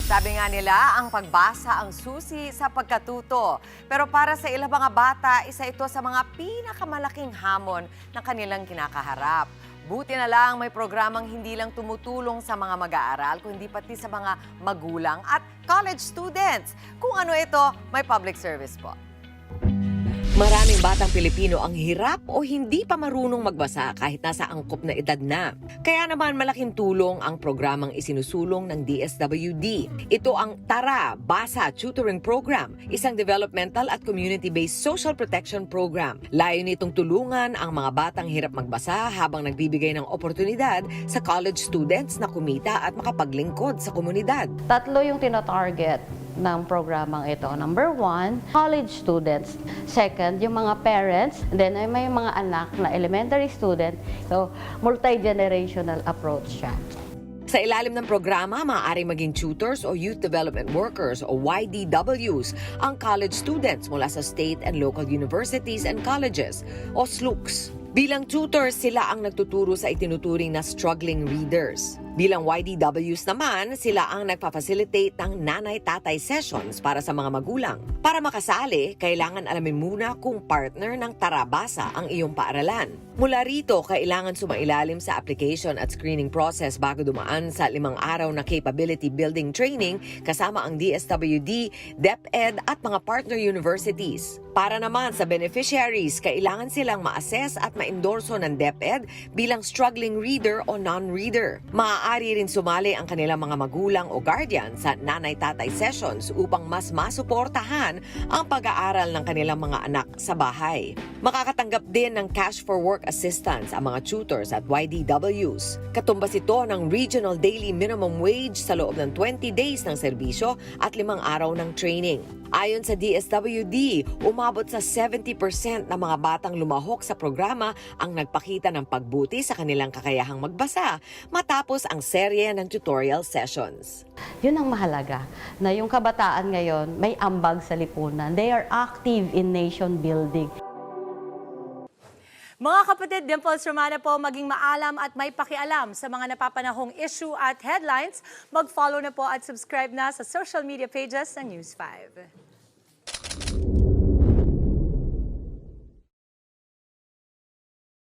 Sabi nga nila, ang pagbasa ang susi sa pagkatuto. Pero para sa ilang mga bata, isa ito sa mga pinakamalaking hamon na kanilang kinakaharap. Buti na lang may programang hindi lang tumutulong sa mga mag-aaral, kundi pati sa mga magulang at college students. Kung ano ito, may public service po. Maraming batang Pilipino ang hirap o hindi pa marunong magbasa kahit nasa angkop na edad na. Kaya naman malaking tulong ang programang isinusulong ng DSWD. Ito ang Tara Basa Tutoring Program, isang developmental at community-based social protection program. Layo nitong tulungan ang mga batang hirap magbasa habang nagbibigay ng oportunidad sa college students na kumita at makapaglingkod sa komunidad. Tatlo yung tinatarget ng programang ito. Number one, college students. Second, yung mga parents. And then may mga anak na elementary student. So, multi-generational approach siya. Sa ilalim ng programa, maaaring maging tutors o youth development workers o YDWs ang college students mula sa state and local universities and colleges o SLUCs. Bilang tutors, sila ang nagtuturo sa itinuturing na struggling readers. Bilang YDWs naman, sila ang nagpa-facilitate ng nanay-tatay sessions para sa mga magulang. Para makasali, kailangan alamin muna kung partner ng Tarabasa ang iyong paaralan. Mula rito, kailangan sumailalim sa application at screening process bago dumaan sa 5 araw na capability building training kasama ang DSWD, DepEd at mga partner universities. Para naman sa beneficiaries, kailangan silang ma-assess at ma-endorso ng DepEd bilang struggling reader o non-reader. Maaari rin sumali ang kanilang mga magulang o guardian sa nanay-tatay sessions upang mas masuportahan ang pag-aaral ng kanilang mga anak sa bahay. Makakatanggap din ng cash for work assistance ang mga tutors at YDWs. Katumbas ito ng regional daily minimum wage sa loob ng 20 days ng serbisyo at 5 araw ng training. Ayon sa DSWD, umabot sa 70% ng mga batang lumahok sa programa ang nagpakita ng pagbuti sa kanilang kakayahang magbasa matapos ang serye ng tutorial sessions. Yun ang mahalaga, na yung kabataan ngayon may ambag sa lipunan. They are active in nation building. Mga kapatid, Dimples Romana po, maging maalam at may pakialam sa mga napapanahong issue at headlines. Mag-follow na po at subscribe na sa social media pages ng News 5.